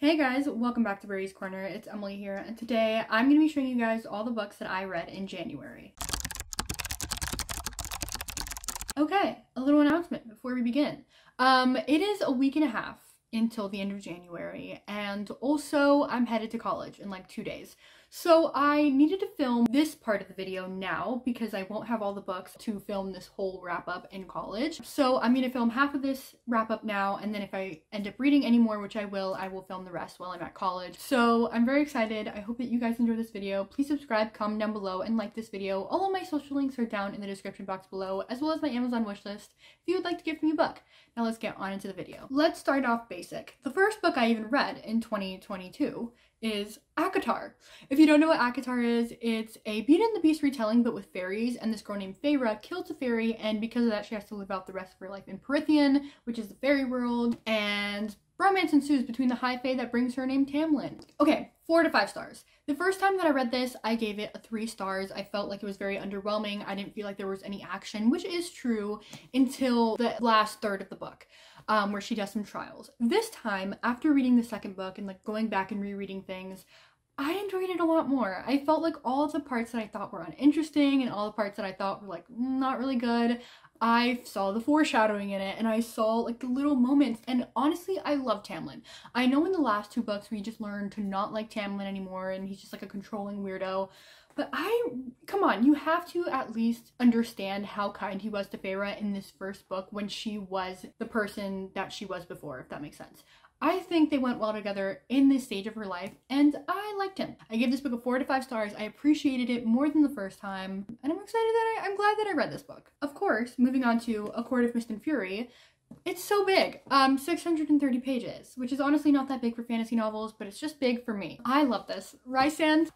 Hey guys, welcome back to Brady's Corner. It's Emily here, and today I'm going to be showing you guys all the books that I read in January. Okay, a little announcement before we begin. It is a week and a half until the end of January, and also I'm headed to college in like 2 days. So I needed to film this part of the video now because I won't have all the books to film this whole wrap up in college. So I'm going to film half of this wrap up now, and then if I end up reading any more, which I will film the rest while I'm at college. So I'm very excited. I hope that you guys enjoy this video. Please subscribe, comment down below, and like this video. All of my social links are down in the description box below, as well as my Amazon wishlist if you would like to gift me a book. Now let's get on into the video. Let's start off basic. The first book I even read in 2022 is ACOTAR. If you don't know what ACOTAR is, it's a Beauty and the Beast retelling but with fairies, and this girl named Feyre kills a fairy, and because of that she has to live out the rest of her life in Prythian, which is the fairy world, and romance ensues between the high fae that brings her named Tamlin. Okay, 4 to 5 stars. The first time that I read this, I gave it a 3 stars. I felt like it was very underwhelming. I didn't feel like there was any action, which is true until the last third of the book. Where she does some trials. This time, after reading the second book and like going back and rereading things, I enjoyed it a lot more. I felt like all of the parts that I thought were uninteresting and all the parts that I thought were like not really good, I saw the foreshadowing in it, and I saw like the little moments, and honestly I love Tamlin. I know in the last 2 books we just learned to not like Tamlin anymore and he's just like a controlling weirdo. But come on, you have to at least understand how kind he was to Feyre in this first book when she was the person that she was before, if that makes sense. I think they went well together in this stage of her life, and I liked him. I gave this book a 4 to 5 stars. I appreciated it more than the first time, and I'm excited that I'm glad that I read this book. Of course, moving on to A Court of Mist and Fury. It's so big, 630 pages, which is honestly not that big for fantasy novels, but it's just big for me. I love this. Rhysand,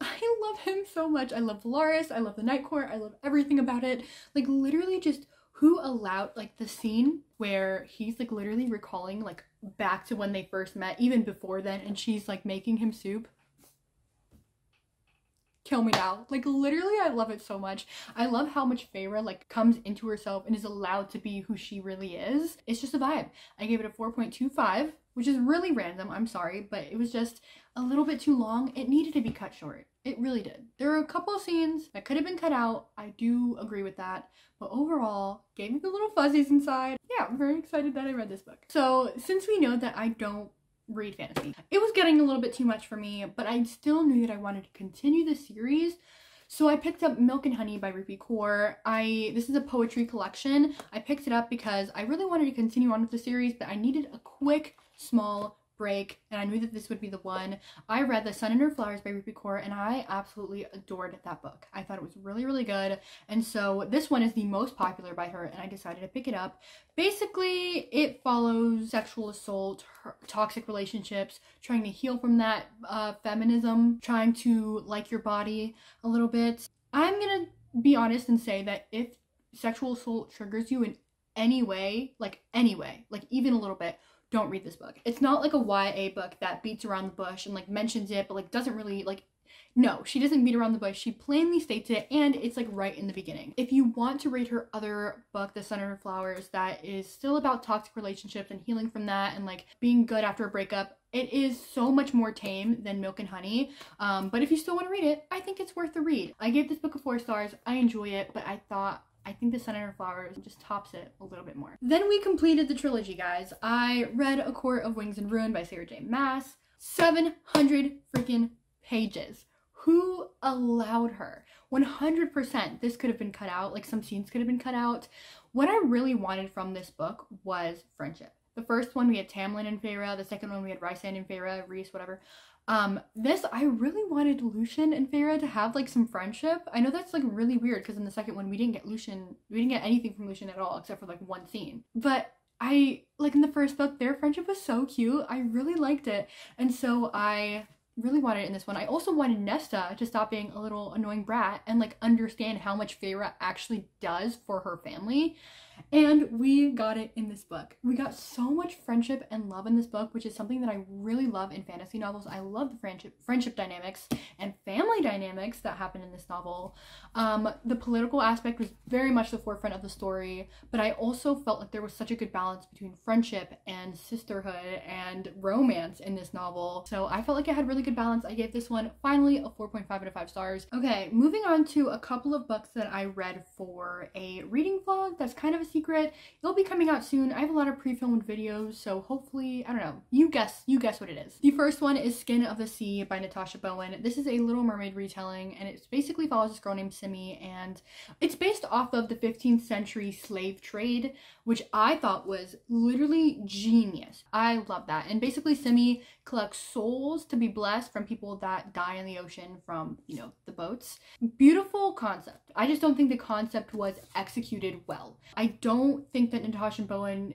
I love him so much. I love Velaris, I love the Night Court, I love everything about it. Like literally just who allowed like the scene where he's like literally recalling like back to when they first met, even before then, and she's like making him soup. Kill me now. Like literally I love it so much. I love how much Feyre like comes into herself and is allowed to be who she really is. It's just a vibe. I gave it a 4.25, which is really random, I'm sorry, but it was just a little bit too long. It needed to be cut short. It really did. There were a couple of scenes that could have been cut out. I do agree with that. But overall, gave me the little fuzzies inside. Yeah, I'm very excited that I read this book. So since we know that I don't read fantasy, it was getting a little bit too much for me, but I still knew that I wanted to continue the series. So I picked up Milk and Honey by Rupi Kaur. This is a poetry collection. I picked it up because I really wanted to continue on with the series, but I needed a quick, small break, and I knew that this would be the one. I read The Sun and Her Flowers by Rupi Kaur, and I absolutely adored that book. I thought it was really, really good, and so this one is the most popular by her, and I decided to pick it up. Basically, it follows sexual assault, toxic relationships, trying to heal from that, feminism, trying to like your body a little bit. I'm gonna be honest and say that if sexual assault triggers you in any way, like even a little bit, don't read this book. It's not like a YA book that beats around the bush and like mentions it but like doesn't really like, no, she doesn't beat around the bush. She plainly states it, and it's like right in the beginning. If you want to read her other book, The Sun and Her Flowers, that is still about toxic relationships and healing from that and like being good after a breakup, it is so much more tame than Milk and Honey. But if you still want to read it, I think it's worth the read. I gave this book a 4 stars. I enjoy it, but I think The Sun and Her Flowers just tops it a little bit more. Then we completed the trilogy, guys. I read A Court of Wings and Ruin by Sarah J. Maas. 700 freaking pages. Who allowed her? 100% this could have been cut out, like some scenes could have been cut out. What I really wanted from this book was friendship. The first one we had Tamlin and Feyre, the second one we had Rhysand and Feyre, Rhys, whatever. This, I really wanted Lucien and Feyre to have like some friendship. I know that's like really weird because in the second one we didn't get anything from Lucien at all except for like one scene. But like in the first book, their friendship was so cute. I really liked it. And so I really wanted it in this one. I also wanted Nesta to stop being a little annoying brat and like understand how much Feyre actually does for her family. And we got it in this book. We got so much friendship and love in this book, which is something that I really love in fantasy novels. I love the friendship dynamics and family dynamics that happen in this novel. The political aspect was very much the forefront of the story, but I also felt like there was such a good balance between friendship and sisterhood and romance in this novel. So I felt like it had really good balance. I gave this one finally a 4.5 out of 5 stars. Okay, moving on to a couple of books that I read for a reading vlog that's kind of a secret. It'll be coming out soon. I have a lot of pre-filmed videos, so hopefully, I don't know, you guess what it is. The first one is Skin of the Sea by Natasha Bowen. This is a Little Mermaid retelling, and it basically follows this girl named Simi, and it's based off of the 15th century slave trade, which I thought was literally genius. I love that. And basically Simi collects souls to be blessed from people that die in the ocean from, you know, the boats. Beautiful concept. I just don't think the concept was executed well. I don't think that Natasha Bowen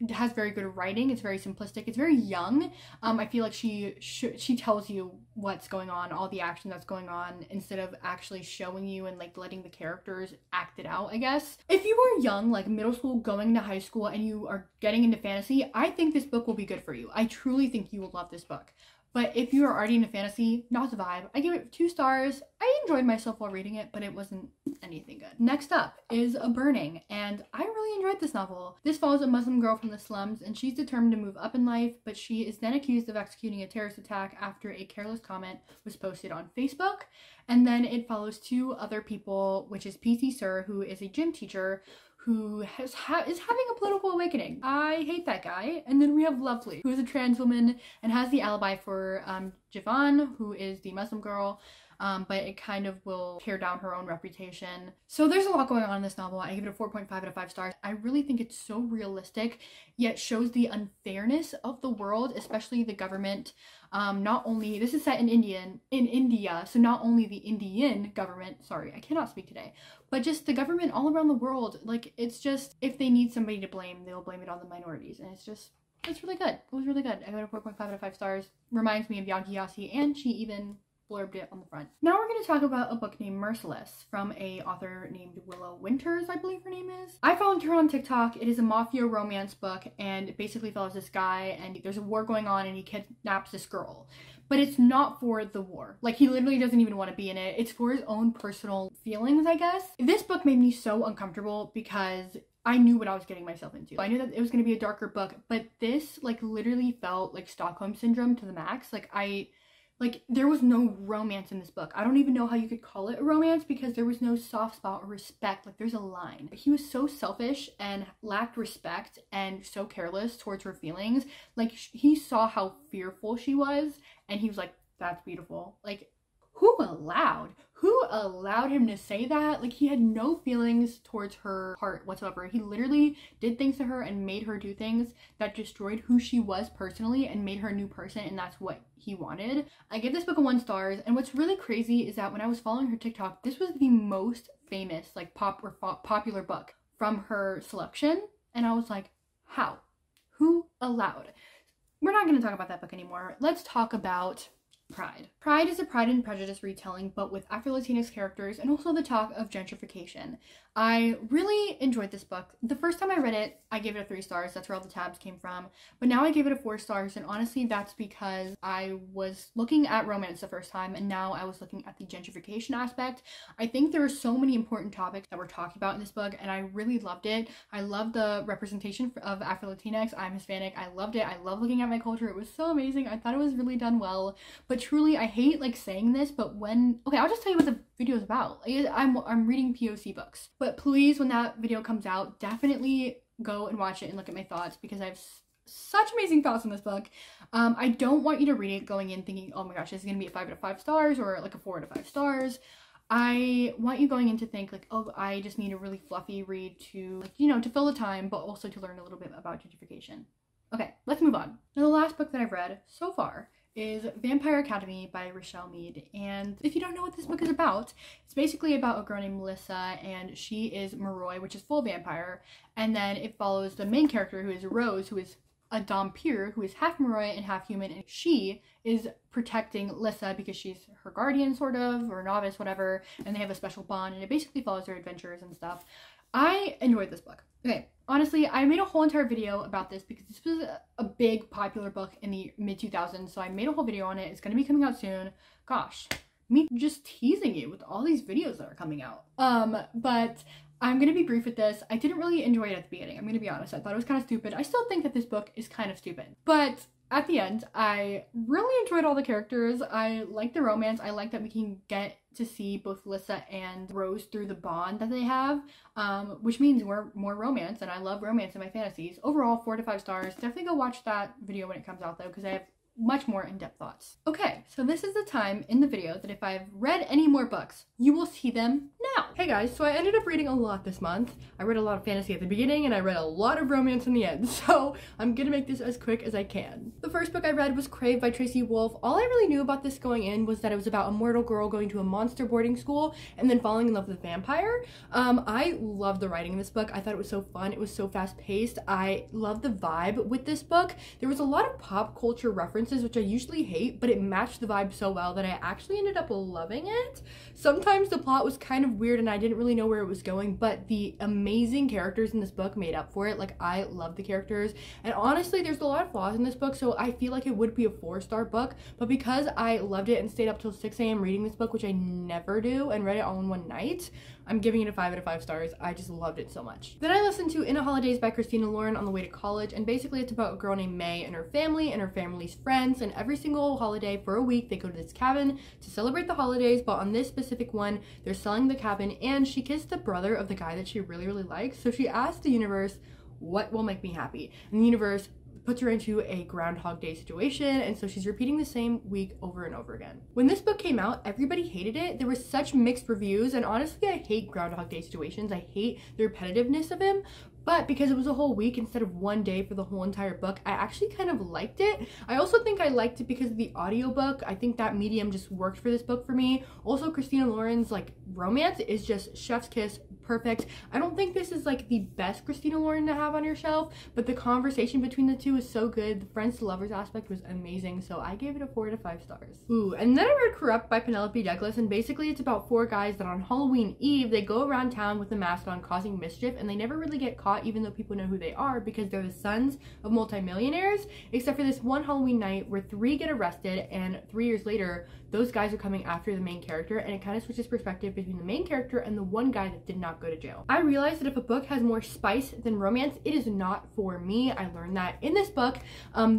has very good writing. It's very simplistic. It's very young. I feel like she tells you what's going on, all the action that's going on, instead of actually showing you and like letting the characters act it out, I guess. If you are young, like middle school going to high school, and you are getting into fantasy, I think this book will be good for you. I truly think you will love this book. But if you are already into fantasy, not the vibe. I give it 2 stars. I enjoyed myself while reading it, but it wasn't anything good. Next up is A Burning, and I really enjoyed this novel. This follows a Muslim girl from the slums, and she's determined to move up in life, but she is then accused of executing a terrorist attack after a careless comment was posted on Facebook. And then it follows 2 other people, which is PC Sir, who is a gym teacher, who is having a political awakening. I hate that guy. And then we have Lovely, who is a trans woman and has the alibi for Javan, who is the Muslim girl, but it kind of will tear down her own reputation. So there's a lot going on in this novel. I give it a 4.5 out of 5 stars. I really think it's so realistic, yet shows the unfairness of the world, especially the government. Not only, this is set in India, so not only the Indian government, sorry, I cannot speak today, but just the government all around the world. Like, it's just, if they need somebody to blame, they'll blame it on the minorities, and it's really good. It was really good. I got a 4.5 out of 5 stars. Reminds me of Yagi Yasi, and she even blurbed it on the front. Now we're going to talk about a book named Merciless from a author named Willow Winters, I believe her name is. I followed her on TikTok. It is a mafia romance book, and it basically follows this guy, and there's a war going on, and he kidnaps this girl. But it's not for the war. Like, he literally doesn't even want to be in it. It's for his own personal feelings, I guess. This book made me so uncomfortable because I knew what I was getting myself into. I knew that it was going to be a darker book, but this, like, literally felt like Stockholm Syndrome to the max. Like, there was no romance in this book. I don't even know how you could call it a romance because there was no soft spot or respect. Like, there's a line. He was so selfish and lacked respect and so careless towards her feelings. Like, he saw how fearful she was, and he was like, that's beautiful. Like, who allowed him to say that? Like, he had no feelings towards her heart whatsoever. He literally did things to her and made her do things that destroyed who she was personally and made her a new person, and that's what he wanted. I give this book a 1 star, and what's really crazy is that when I was following her TikTok, this was the most famous, like, popular book from her selection, and I was like, how? Who allowed? We're not going to talk about that book anymore. Let's talk about Pride. Pride is a Pride and Prejudice retelling, but with Afro-Latinx characters and also the talk of gentrification. I really enjoyed this book. The first time I read it, I gave it a 3 stars. That's where all the tabs came from. But now I gave it a 4 stars, and honestly, that's because I was looking at romance the first time, and now I was looking at the gentrification aspect. I think there are so many important topics that were talked about in this book, and I really loved it. I love the representation of Afro-Latinx. I'm Hispanic. I loved it. I love looking at my culture. It was so amazing. I thought it was really done well. But truly, I hate like saying this, but okay, I'll just tell you what the video is about. I'm reading POC books, but please, when that video comes out, definitely go and watch it and look at my thoughts, because I have such amazing thoughts on this book. I don't want you to read it going in thinking, oh my gosh, this is gonna be a 5 out of 5 stars or like a 4 out of 5 stars. I want you going in to think like, oh, I just need a really fluffy read to, like, you know, to fill the time, but also to learn a little bit about gentrification. Okay, let's move on. Now, the last book that I've read so far is Vampire Academy by Richelle Mead. And if you don't know what this book is about, it's basically about a girl named Melissa, and she is Moroi, which is full vampire. And then it follows the main character, who is Rose, who is a Dhampir, who is half Moroi and half human, and she is protecting Lissa because she's her guardian, sort of, or novice, whatever, and they have a special bond, and it basically follows their adventures and stuff. I enjoyed this book. Okay, honestly, I made a whole entire video about this because this was a big popular book in the mid-2000s, so I made a whole video on it. It's going to be coming out soon. Gosh, me just teasing you with all these videos that are coming out. But I'm going to be brief with this. I didn't really enjoy it at the beginning. I'm going to be honest. I thought it was kind of stupid. I still think that this book is kind of stupid. But at the end, I really enjoyed all the characters. I like the romance. I like that we can get to see both Lissa and Rose through the bond that they have, which means more romance, and I love romance in my fantasies. Overall, 4 to 5 stars. Definitely go watch that video when it comes out though, because I have much more in-depth thoughts. Okay, so this is the time in the video that if I've read any more books, you will see them now. Hey guys, so I ended up reading a lot this month. I read a lot of fantasy at the beginning and I read a lot of romance in the end, so I'm gonna make this as quick as I can. The first book I read was Crave by Tracy Wolff. All I really knew about this going in was that it was about a mortal girl going to a monster boarding school and then falling in love with a vampire. I loved the writing in this book. I thought it was so fun. It was so fast-paced. I loved the vibe with this book. There was a lot of pop culture references, which I usually hate, but it matched the vibe so well that I actually ended up loving it. Sometimes the plot was kind of weird and I didn't really know where it was going, but the amazing characters in this book made up for it. Like, I love the characters, and honestly there's a lot of flaws in this book, so I feel like it would be a 4-star book, but because I loved it and stayed up till 6 a.m. reading this book, which I never do, and read it all in one night, I'm giving it a 5 out of 5 stars. I just loved it so much. Then I listened to In a Holidays by Christina Lauren on the way to college, and basically it's about a girl named May and her family and her family's friends, and every single holiday for a week they go to this cabin to celebrate the holidays, but on this specific one they're selling the cabin, and she kissed the brother of the guy that she really likes, so she asked the universe, what will make me happy? And the universe puts her into a Groundhog Day situation, and so she's repeating the same week over and over again. When this book came out, everybody hated it. There were such mixed reviews, and honestly I hate Groundhog Day situations. I hate the repetitiveness of him, but because it was a whole week instead of one day for the whole entire book, I actually kind of liked it. I also think I liked it because of the audiobook. I think that medium just worked for this book for me. Also, Christina Lauren's like romance is just chef's kiss, perfect. I don't think this is like the best Christina Lauren to have on your shelf, but the conversation between the two is so good. The friends to lovers aspect was amazing, so I gave it a 4 to 5 stars. Ooh, and then I read Corrupt by Penelope Douglas, and basically it's about 4 guys that on Halloween Eve, they go around town with a mask on causing mischief, and they never really get caught even though people know who they are because they're the sons of multimillionaires, except for this one Halloween night where 3 get arrested, and 3 years later those guys are coming after the main character, and it kind of switches perspective between the main character and the one guy that did not go to jail. I realized that if a book has more spice than romance, it is not for me. I learned that in this book.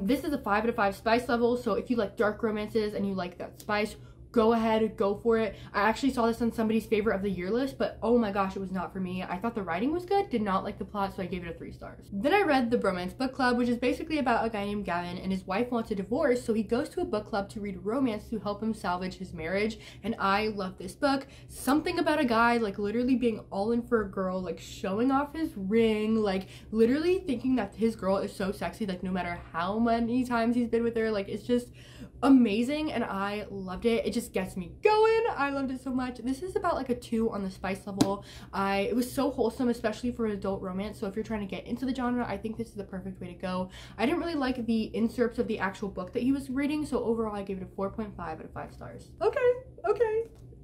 This is a 5 out of 5 spice level, so if you like dark romances and you like that spice, go ahead, go for it. I actually saw this on somebody's favorite of the year list, but oh my gosh, it was not for me. I thought the writing was good, did not like the plot, so I gave it a 3 stars. Then I read The Bromance Book Club, which is basically about a guy named Gavin, and his wife wants a divorce, so he goes to a book club to read romance to help him salvage his marriage, and I love this book. Something about a guy like literally being all in for a girl, like showing off his ring, like literally thinking that his girl is so sexy, like no matter how many times he's been with her, like it's just amazing, and I loved it. It just gets me going. I loved it so much. This is about like a 2 on the spice level. It was so wholesome, especially for adult romance, so if you're trying to get into the genre, I think this is the perfect way to go. I didn't really like the inserts of the actual book that he was reading, so overall I gave it a 4.5 out of 5 stars. Okay.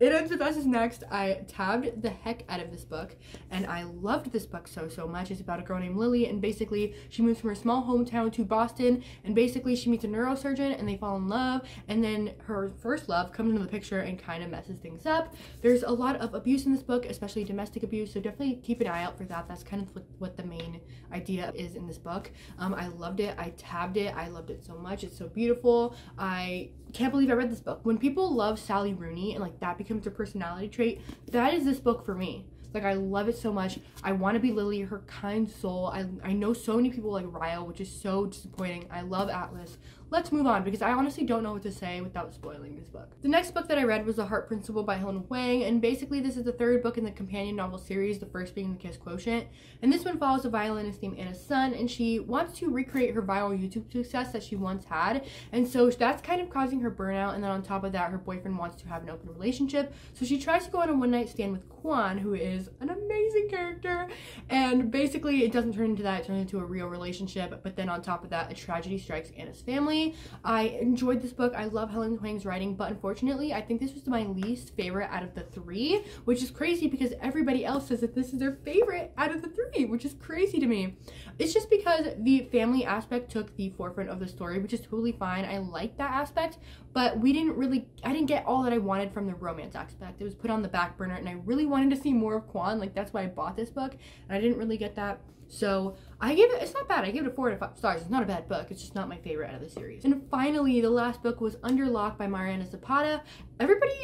It Ends with Us is next. I tabbed the heck out of this book, and I loved this book so much. It's about a girl named Lily, and basically she moves from her small hometown to Boston, and basically she meets a neurosurgeon and they fall in love, and then her first love comes into the picture and kind of messes things up. There's a lot of abuse in this book, especially domestic abuse, so definitely keep an eye out for that. That's kind of what the main idea is in this book. I loved it. I tabbed it. I loved it so much. It's so beautiful. I can't believe I read this book. When people love Sally Rooney and like that becomes a personality trait, that is this book for me. Like, I love it so much. I want to be Lily, her kind soul. I know so many people like Ryle, which is so disappointing. I love Atlas. Let's move on, because I honestly don't know what to say without spoiling this book. The next book that I read was The Heart Principle by Helena Wang, and basically this is the 3rd book in the companion novel series, the first being The Kiss Quotient. And this one follows a violinist named Anna Sun, and she wants to recreate her viral YouTube success that she once had, and so that's kind of causing her burnout, and then on top of that, her boyfriend wants to have an open relationship, so she tries to go on a one-night stand with Kwan, who is an amazing character, and basically it doesn't turn into that, it turns into a real relationship, but then on top of that, a tragedy strikes Anna's family, Personally, I enjoyed this book. I love Helen Huang's writing, but unfortunately, I think this was my least favorite out of the 3, which is crazy because everybody else says that this is their favorite out of the 3, which is crazy to me. It's just because the family aspect took the forefront of the story, which is totally fine. I like that aspect, but I didn't get all that I wanted from the romance aspect. It was put on the back burner, and I really wanted to see more of Kwan. Like, that's why I bought this book, and I didn't really get that. So I gave it, it's not bad. I gave it a 4 out of 5 stars. It's not a bad book. It's just not my favorite out of the series. And finally, the last book was Under Lock by Mariana Zapata.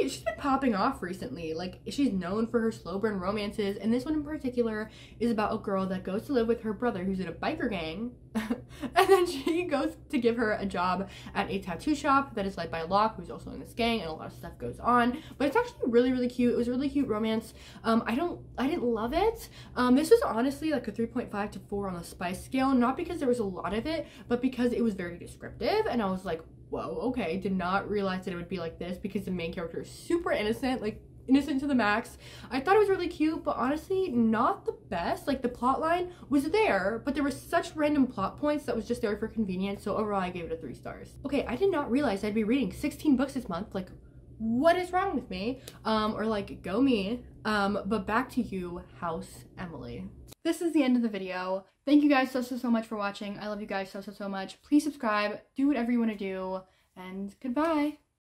She's been popping off recently. Like, she's known for her slow burn romances, and this one in particular is about a girl that goes to live with her brother who's in a biker gang, and then she goes to give her a job at a tattoo shop that is led by Locke, who's also in this gang, and a lot of stuff goes on. But it's actually really, really cute. It was a really cute romance. I didn't love it. This was honestly like a 3.5 to 4 on the spice scale, not because there was a lot of it, but because it was very descriptive, and I was like, whoa, okay, did not realize that it would be like this, because the main character is super innocent, like innocent to the max. I thought it was really cute, but honestly not the best. Like, the plot line was there, but there were such random plot points that was just there for convenience. So overall I gave it a 3 stars. Okay, I did not realize I'd be reading 16 books this month. Like, what is wrong with me? Or like, go me. But back to you, House Emily. This is the end of the video. Thank you guys so much for watching. I love you guys so much. Please subscribe, do whatever you want to do, and goodbye.